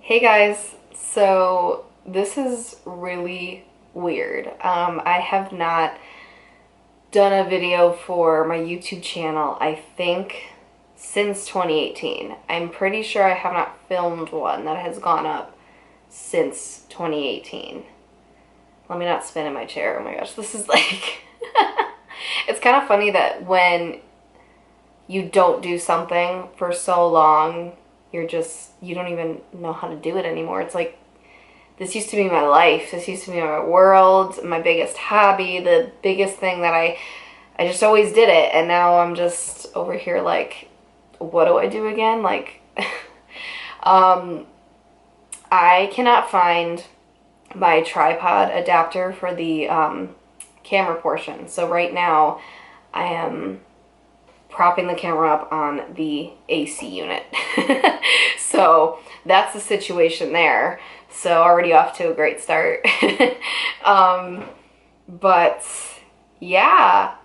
Hey guys, so this is really weird. I have not done a video for my YouTube channel, I think, since 2018. I'm pretty sure I have not filmed one that has gone up since 2018. Let me not spin in my chair. Oh my gosh, this is like... It's kind of funny that when you don't do something for so long, you don't even know how to do it anymore. It's like, this used to be my life. This used to be my world, my biggest hobby, the biggest thing that I just always did it. And now I'm just over here like, what do I do again? Like, I cannot find my tripod adapter for the camera portion. So right now I am propping the camera up on the AC unit. So that's the situation there. So already off to a great start. But yeah,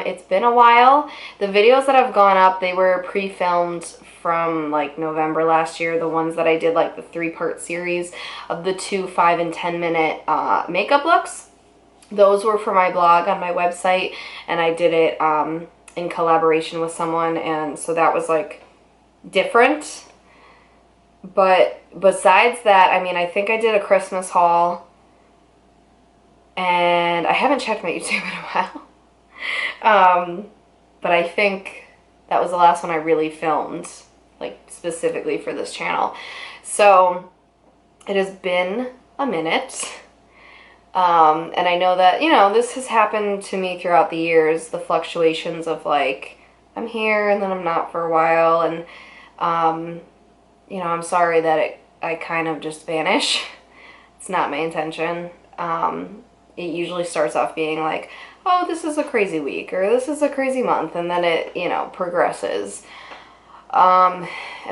it's been a while. The videos that have gone up, they were pre-filmed from like November last year. The ones that I did, like the 3-part series of the 2 5 and 10 minute makeup looks. Those were for my blog on my website, and I did it in collaboration with someone, and so that was like different. But besides that, I mean, I think I did a Christmas haul, and I haven't checked my YouTube in a while. But I think that was the last one I really filmed, like specifically for this channel. So it has been a minute. And I know that, you know, this has happened to me throughout the years, the fluctuations of like, I'm here and then I'm not for a while, and, you know, I'm sorry that I kind of just vanish. It's not my intention. It usually starts off being like, oh, this is a crazy week, or this is a crazy month, and then it, you know, progresses. And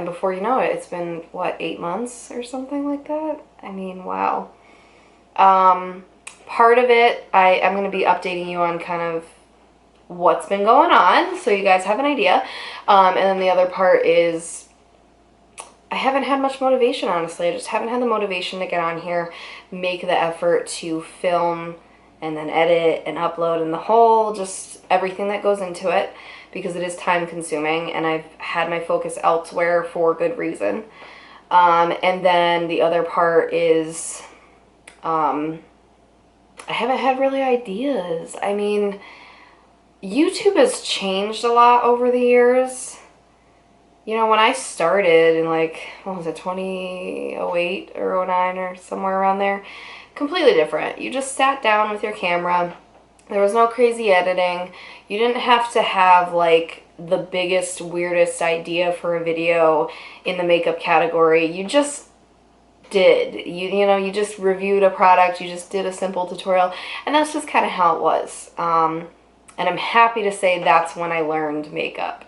before you know it, it's been, what, 8 months or something like that? I mean, wow. Part of it, I'm going to be updating you on kind of what's been going on, so you guys have an idea. And then the other part is, I haven't had much motivation, honestly. I just haven't had the motivation to get on here, make the effort to film, and then edit and upload, and the whole, just everything that goes into it, because it is time consuming, and I've had my focus elsewhere for good reason. And then the other part is, I haven't had really ideas. I mean, YouTube has changed a lot over the years. You know, when I started in like, what was it, 2008 or 09 or somewhere around there, completely different. You just sat down with your camera. There was no crazy editing. You didn't have to have like the biggest, weirdest idea for a video in the makeup category. You just did. You know, you just reviewed a product, you just did a simple tutorial, and that's just kind of how it was. And I'm happy to say that's when I learned makeup.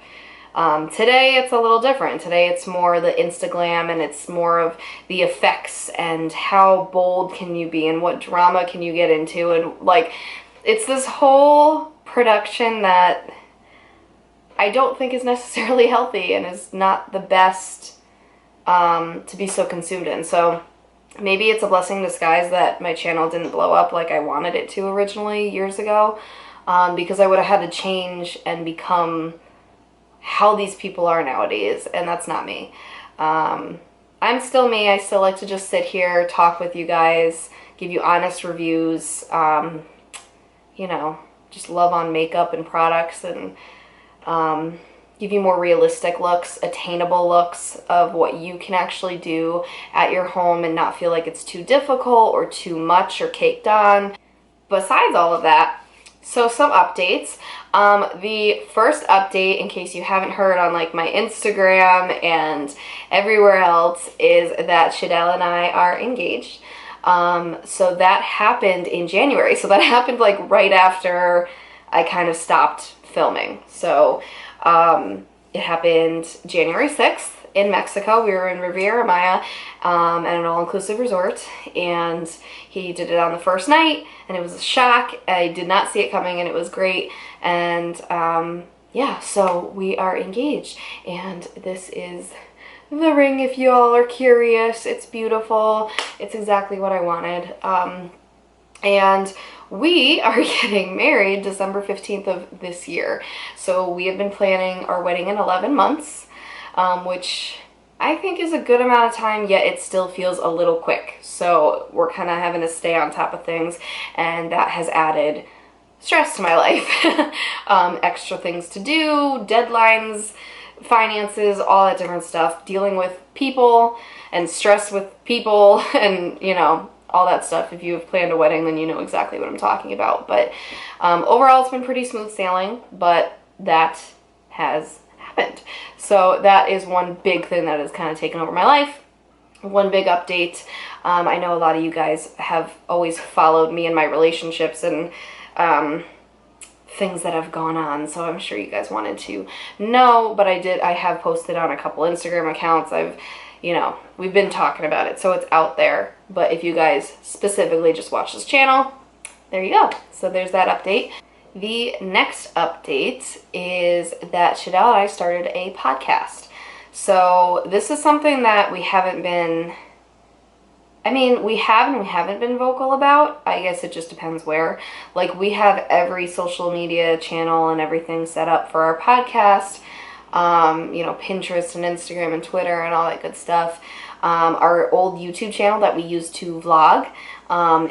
Today it's a little different. Today it's more the Instaglam, and it's more of the effects and how bold can you be and what drama can you get into, and like, it's this whole production that I don't think is necessarily healthy and is not the best to be so consumed in. So maybe it's a blessing in disguise that my channel didn't blow up like I wanted it to originally years ago, because I would have had to change and become how these people are nowadays, and that's not me. I'm still me. I still like to just sit here, talk with you guys, give you honest reviews, you know, just love on makeup and products, and give you more realistic looks, attainable looks of what you can actually do at your home and not feel like it's too difficult or too much or caked on. Besides all of that, so some updates. The first update, in case you haven't heard on like my Instagram and everywhere else, is that Shadell and I are engaged. So that happened in January. So that happened like right after I kind of stopped filming. So it happened January 6th in Mexico. We were in Riviera Maya at an all-inclusive resort, and he did it on the first night, and it was a shock. I did not see it coming, and it was great. And yeah, so we are engaged, and this is the ring if you all are curious. It's beautiful. It's exactly what I wanted. And we are getting married December 15th of this year. So we have been planning our wedding in 11 months, which I think is a good amount of time, yet it still feels a little quick. So we're kind of having to stay on top of things, and that has added stress to my life. Extra things to do, deadlines, finances, all that different stuff, dealing with people and stress with people and, you know, all that stuff. If you have planned a wedding, then you know exactly what I'm talking about. But overall, it's been pretty smooth sailing, but that has happened. So that is one big thing that has kind of taken over my life. One big update. I know a lot of you guys have always followed me in my relationships and things that have gone on, so I'm sure you guys wanted to know, but I have posted on a couple Instagram accounts. We've been talking about it, so it's out there. But if you guys specifically just watch this channel, there you go. So there's that update. The next update is that Shadell and I started a podcast. So this is something that we haven't been, we have and we haven't been vocal about. I guess it just depends where. Like, we have every social media channel and everything set up for our podcast. Pinterest and Instagram and Twitter and all that good stuff. Our old YouTube channel that we used to vlog.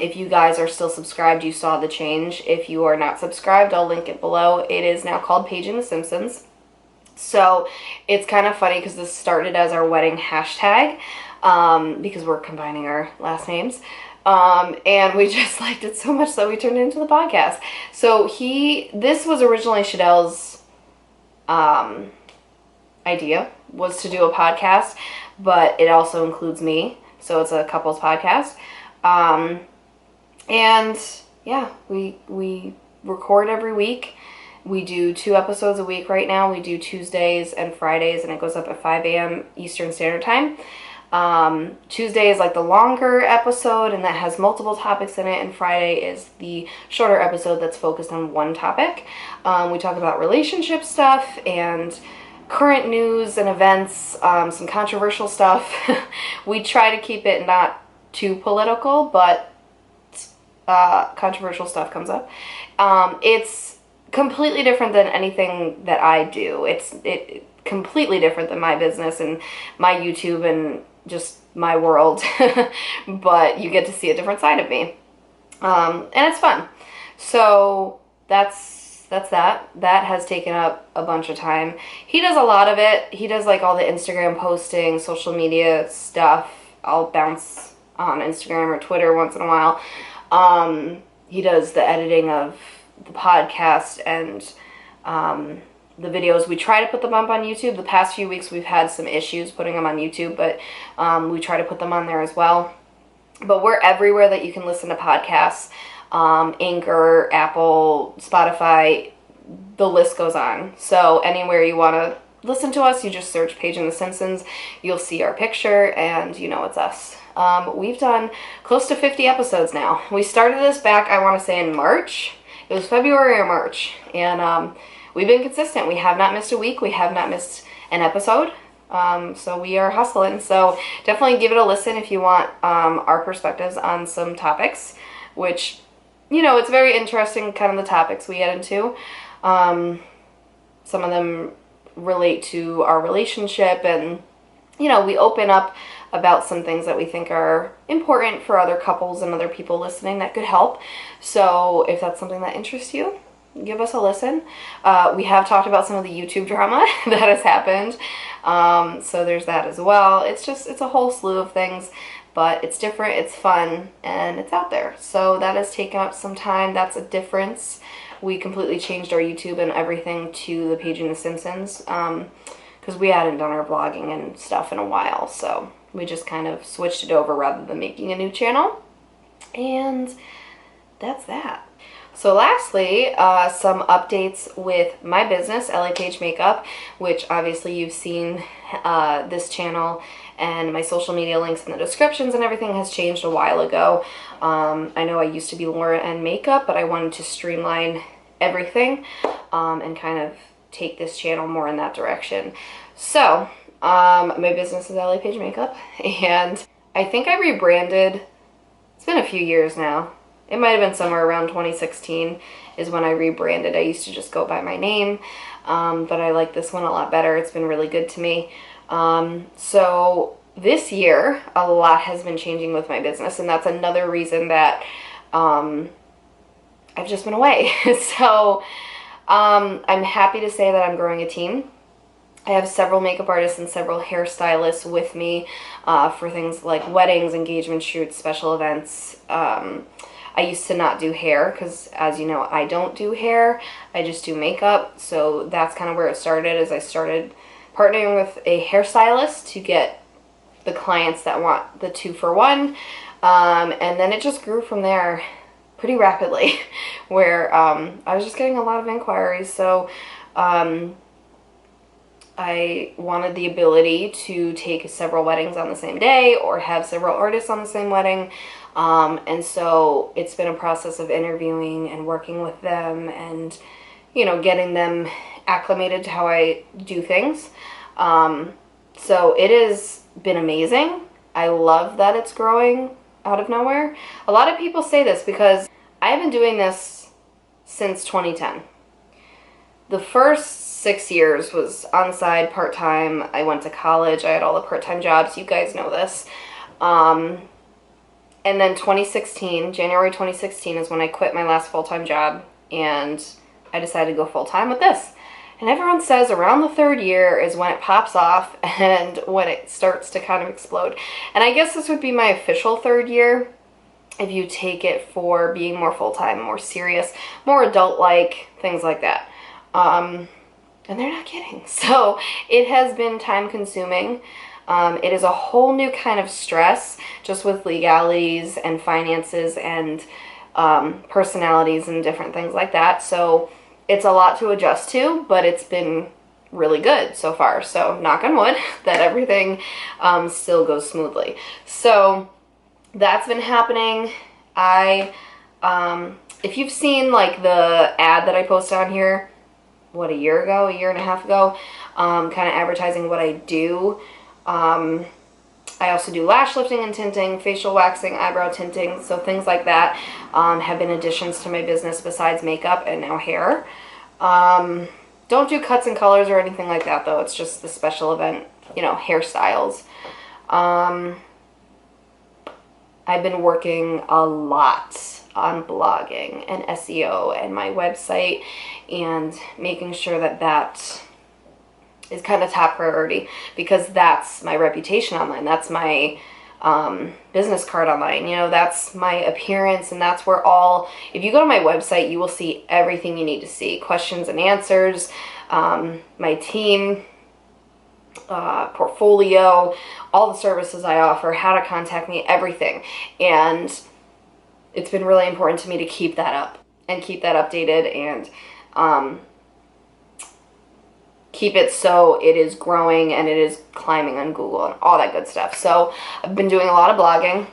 If you guys are still subscribed, you saw the change. If you are not subscribed, I'll link it below. It is now called Paging the Simpsons. So it's kind of funny because this started as our wedding hashtag, because we're combining our last names. And we just liked it so much that we turned it into the podcast. So this was originally Shadell's, idea, was to do a podcast, but it also includes me, so it's a couples podcast. And yeah, we record every week. We do 2 episodes a week right now. We do Tuesdays and Fridays, and it goes up at 5 a.m. Eastern Standard Time. Tuesday is like the longer episode, and that has multiple topics in it, and Friday is the shorter episode that's focused on one topic. We talk about relationship stuff and current news and events, some controversial stuff. We try to keep it not too political, but controversial stuff comes up. It's completely different than anything that I do. It's completely different than my business and my YouTube and just my world. But you get to see a different side of me. And it's fun. So that's that. That has taken up a bunch of time. He does a lot of it. He does like all the Instagram posting, social media stuff. I'll bounce on Instagram or Twitter once in a while. He does the editing of the podcast and the videos. We try to put them up on YouTube. The past few weeks we've had some issues putting them on YouTube, but we try to put them on there as well. But we're everywhere that you can listen to podcasts. Anchor, Apple, Spotify, the list goes on. So anywhere you want to listen to us, you just search Paging the Simpsons. You'll see our picture, and you know it's us. We've done close to 50 episodes now. We started this back, I want to say, in March. It was February or March, and we've been consistent. We have not missed a week. We have not missed an episode. So we are hustling. So definitely give it a listen if you want our perspectives on some topics, which, it's very interesting, kind of the topics we get into. Some of them relate to our relationship, and, we open up about some things that we think are important for other couples and other people listening that could help. So if that's something that interests you, give us a listen. We have talked about some of the YouTube drama that has happened. So there's that as well. It's a whole slew of things, but it's different, it's fun, and it's out there. So that has taken up some time. That's a difference. We completely changed our YouTube and everything to the Paging the Simpsons, because we hadn't done our vlogging and stuff in a while. So we just kind of switched it over rather than making a new channel. And that's that. So lastly, some updates with my business, LA Page Makeup, which obviously you've seen this channel and my social media links in the descriptions and everything has changed a while ago. I know I used to be Laura and Makeup, but I wanted to streamline everything and kind of take this channel more in that direction. So My business is LA Page Makeup, and I think I rebranded. It's been a few years now. It might have been somewhere around 2016 is when I rebranded. I used to just go by my name, but I like this one a lot better. It's been really good to me. So this year, a lot has been changing with my business, and that's another reason that I've just been away. So I'm happy to say that I'm growing a team. I have several makeup artists and several hairstylists with me for things like weddings, engagement shoots, special events. I used to not do hair because, as you know, I don't do hair. I just do makeup. So that's kind of where it started, as I started partnering with a hairstylist to get the clients that want the 2-for-1. And then it just grew from there pretty rapidly where I was just getting a lot of inquiries. So I wanted the ability to take several weddings on the same day or have several artists on the same wedding. And so it's been a process of interviewing and working with them and, you know, getting them acclimated to how I do things. So it has been amazing. I love that it's growing out of nowhere. A lot of people say this because I have been doing this since 2010. The first 6 years was on the side, part-time. I went to college. I had all the part-time jobs. You guys know this. And then January 2016 is when I quit my last full-time job and I decided to go full-time with this. And everyone says around the 3rd year is when it pops off and when it starts to kind of explode. And I guess this would be my official 3rd year if you take it for being more full-time, more serious, more adult-like, things like that. And they're not kidding. So it has been time-consuming. It is a whole new kind of stress just with legalities and finances and personalities and different things like that. So it's a lot to adjust to, but it's been really good so far. So knock on wood that everything still goes smoothly. So that's been happening. If you've seen like the ad that I posted on here, a year and a half ago, kind of advertising what I do. I also do lash lifting and tinting, facial waxing, eyebrow tinting, so things like that have been additions to my business besides makeup and now hair. Don't do cuts and colors or anything like that though, it's just the special event, you know, hairstyles. I've been working a lot on blogging and SEO and my website and making sure that that is kind of top priority because that's my reputation online. That's my business card online. You know, that's my appearance, and that's where if you go to my website, you will see everything you need to see. Questions and answers, my team, portfolio, all the services I offer, how to contact me, everything. And it's been really important to me to keep that up and keep that updated and keep it so it is growing and it is climbing on Google and all that good stuff. So I've been doing a lot of blogging.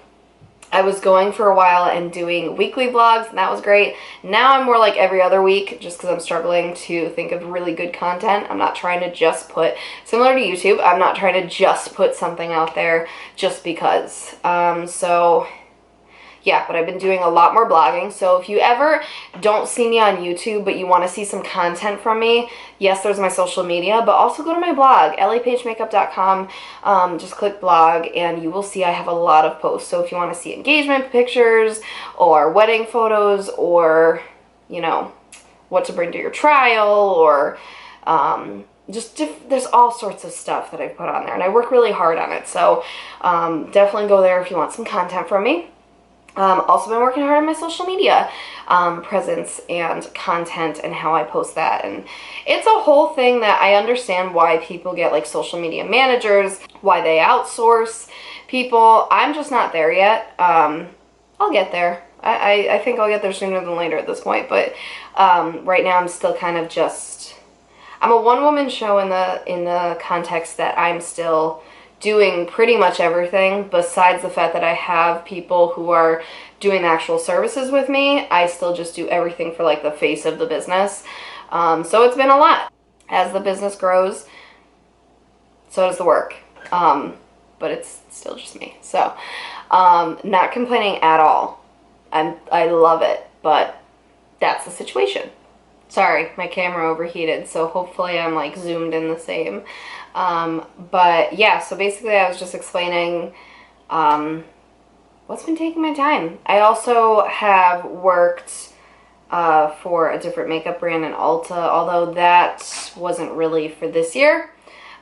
I was going for a while and doing weekly vlogs, and that was great. Now I'm more like every other week just because I'm struggling to think of really good content. I'm not trying to just put, similar to YouTube, I'm not trying to just put something out there just because. So yeah, but I've been doing a lot more blogging. So if you ever don't see me on YouTube, but you want to see some content from me, yes, there's my social media, but also go to my blog, lapagemakeup.com. Just click blog and you will see I have a lot of posts. So if you want to see engagement pictures or wedding photos or, you know, what to bring to your trial or there's all sorts of stuff that I've put on there and I work really hard on it. So definitely go there if you want some content from me. Also been working hard on my social media presence and content and how I post that, and it's a whole thing that I understand why people get like social media managers, why they outsource people. I'm just not there yet. I'll get there. I think I'll get there sooner than later at this point, but right now I'm still kind of I'm a one-woman show in the context that I'm still doing pretty much everything besides the fact that I have people who are doing the actual services with me. I still just do everything for like the face of the business. So it's been a lot. As the business grows, So does the work. But it's still just me. So, not complaining at all. I love it, but that's the situation. Sorry, my camera overheated, so hopefully I'm like zoomed in the same. But yeah, so basically I was just explaining what's been taking my time. I also have worked for a different makeup brand in Ulta, although that wasn't really for this year.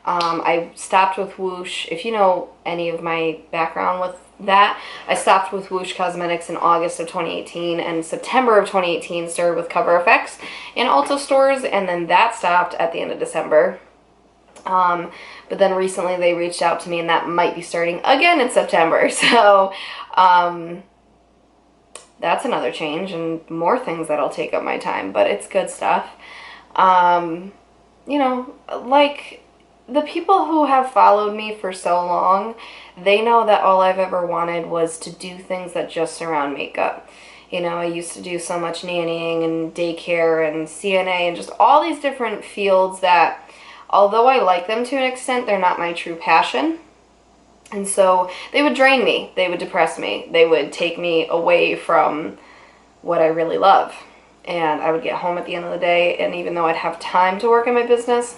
I stopped with Whoosh. If you know any of my background with that, I stopped with Whoosh Cosmetics in August of 2018, and September of 2018 started with Cover FX in Ulta stores, and then that stopped at the end of December. But then recently they reached out to me, and that might be starting again in September. So that's another change and more things that'll take up my time, but it's good stuff. You know, like, the people who have followed me for so long, they know that all I've ever wanted was to do things that just surround makeup. You know, I used to do so much nannying and daycare and CNA and just all these different fields that, although I like them to an extent, they're not my true passion. And so they would drain me, they would depress me, they would take me away from what I really love. And I would get home at the end of the day, and even though I'd have time to work in my business,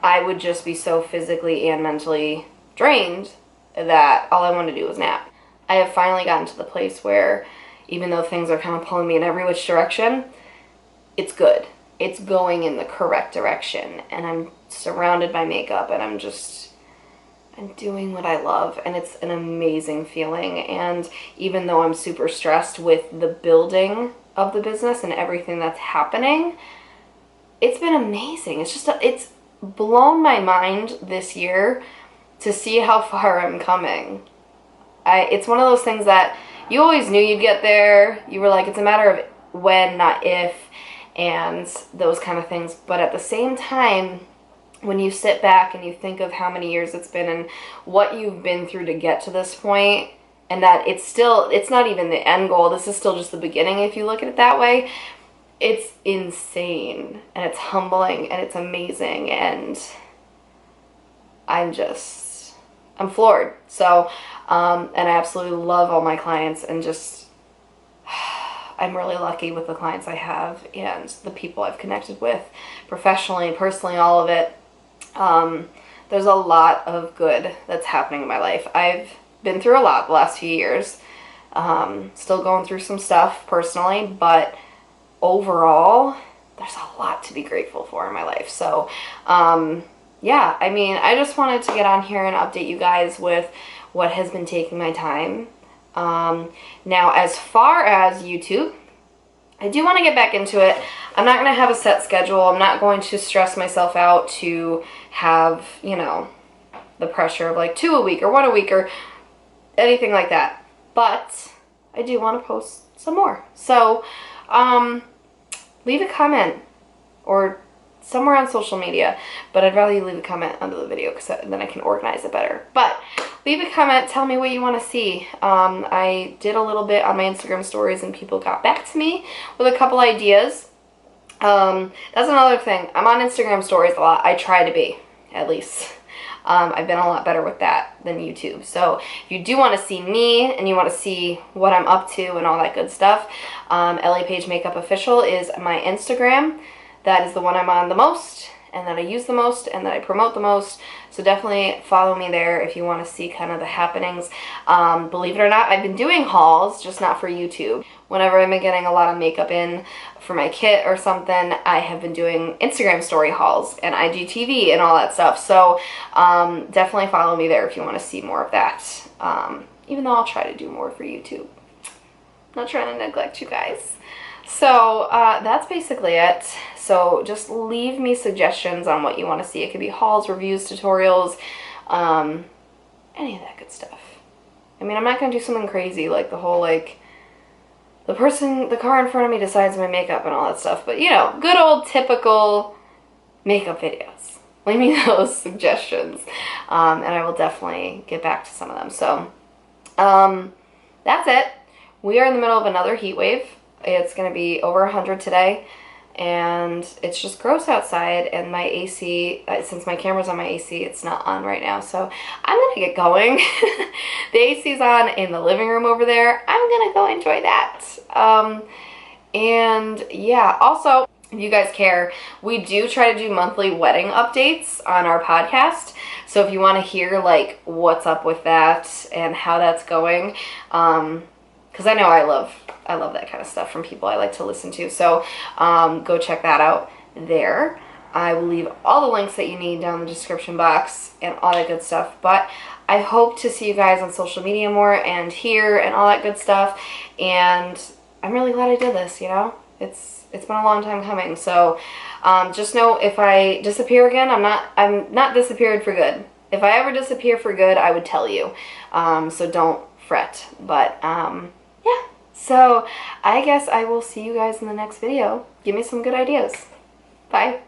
I would just be so physically and mentally drained that all I wanted to do was nap. I have finally gotten to the place where, even though things are kind of pulling me in every which direction, it's good. It's going in the correct direction, and I'm surrounded by makeup, and I'm doing what I love, and it's an amazing feeling. And even though I'm super stressed with the building of the business and everything that's happening, it's been amazing. It's blown my mind this year to see how far I'm coming. It's one of those things that you always knew you'd get there. You were like, it's a matter of when, not if, and those kind of things. But at the same time, when you sit back and you think of how many years it's been and what you've been through to get to this point, and that it's not even the end goal, this is still just the beginning if you look at it that way, it's insane, and it's humbling, and it's amazing, and I'm floored. So, and I absolutely love all my clients, and just, I'm really lucky with the clients I have, and the people I've connected with, professionally, personally, all of it. There's a lot of good that's happening in my life. I've been through a lot the last few years, still going through some stuff personally, but overall, there's a lot to be grateful for in my life. So, yeah, I mean, I just wanted to get on here and update you guys with what has been taking my time. Now, as far as YouTube, I do want to get back into it. I'm not going to have a set schedule. I'm not going to stress myself out to have, you know, the pressure of like 2 a week or 1 a week or anything like that. But I do want to post some more. So, leave a comment or somewhere on social media, but I'd rather you leave a comment under the video because then I can organize it better. But leave a comment, tell me what you want to see. I did a little bit on my Instagram stories and people got back to me with a couple ideas. That's another thing. I'm on Instagram stories a lot. I try to be, at least. I've been a lot better with that than YouTube. So if you do want to see me and you want to see what I'm up to and all that good stuff, LA Page Makeup Official is my Instagram. That is the one I'm on the most, and that I use the most, and that I promote the most. So definitely follow me there if you want to see kind of the happenings. Believe it or not, I've been doing hauls, just not for YouTube. Whenever I've been getting a lot of makeup in for my kit or something, I have been doing Instagram story hauls and IGTV and all that stuff. So definitely follow me there if you want to see more of that. Even though I'll try to do more for YouTube. I'm not trying to neglect you guys. So that's basically it. So just leave me suggestions on what you want to see. It could be hauls, reviews, tutorials, any of that good stuff. I mean, I'm not going to do something crazy like the whole, like, the car in front of me decides my makeup and all that stuff. But, you know, good old typical makeup videos. Leave me those suggestions. And I will definitely get back to some of them. So that's it. We are in the middle of another heat wave. It's going to be over 100 today. and it's just gross outside, and my AC, since my camera's on my AC, it's not on right now, so I'm gonna get going. The AC's on in the living room over there. I'm gonna go enjoy that. And yeah, also, if you guys care, we do try to do monthly wedding updates on our podcast. So if you want to hear like what's up with that and how that's going, because I know I love that kind of stuff from people I like to listen to. So go check that out there. I will leave all the links that you need down in the description box and all that good stuff. But I hope to see you guys on social media more and here and all that good stuff. And I'm really glad I did this, you know? It's been a long time coming. So just know if I disappear again, I'm not disappeared for good. If I ever disappear for good, I would tell you. So don't fret. But yeah. So I guess I will see you guys in the next video. Give me some good ideas. Bye.